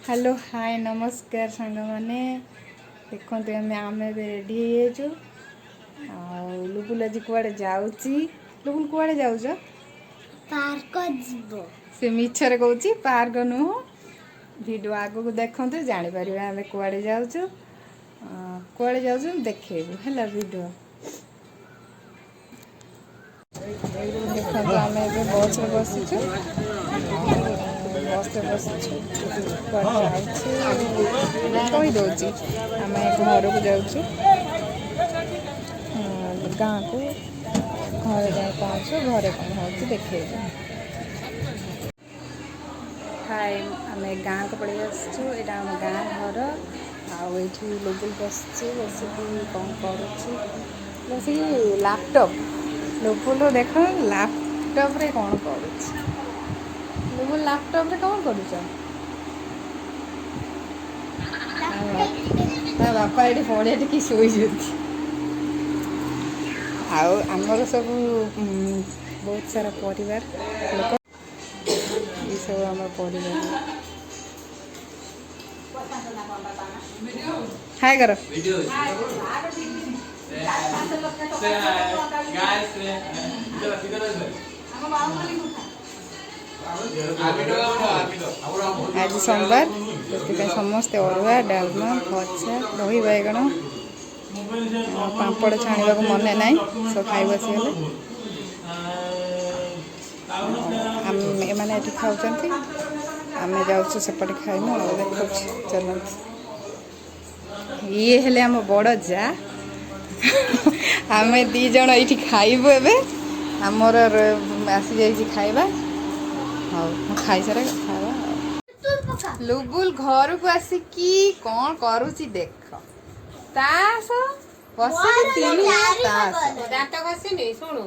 Hello hi नमस्कार सांग मैंने देखते आम रेडी लुबुल आज कुआड़े जाऊँगी। लुबुल कुआड़े जाऊच पार्क से मिछरे कहूँ पार्क नुह वीडियो आगू देखते जापर आम कुआड़े जाऊँ कुआड़े जाऊँ देखेबू है वीडियो देखो आम बस बसीचु बस बसीचु कहीदे आम घर को जाऊँ गाँ को घर जाए पहुँचु घरे कौन हो देखेबू। हाय आम गाँ को पड़े आसचु यहाँ आम गाँ घर आठी लुबुल बस कौन कर लैपटॉप लुबुल देख लैपटॉप रे कौन कर लुबुल लैपटॉप रे कौन कर बापा ये पड़िया टी शोई आमर सब बहुत सारा परिवार लोक ये सब आम परिवार हाय करो आज सोमवार से समस्ते अरुआ डालमा भजा दही बैगण पापड़ छाणा मन ना सब खाई बसीगले एम खाऊँ आम जाऊँ सेपटे खाइमु देखा चल ये हेले आम बड़ जा आम दीज ये खाइबु एबे आमर आसी जाइए खाइबा हाँ खाई सारा खावा लुबुल घर को आसिकी कौन करुची देख तास बस तीन तास दांत घसी नहीं शुणु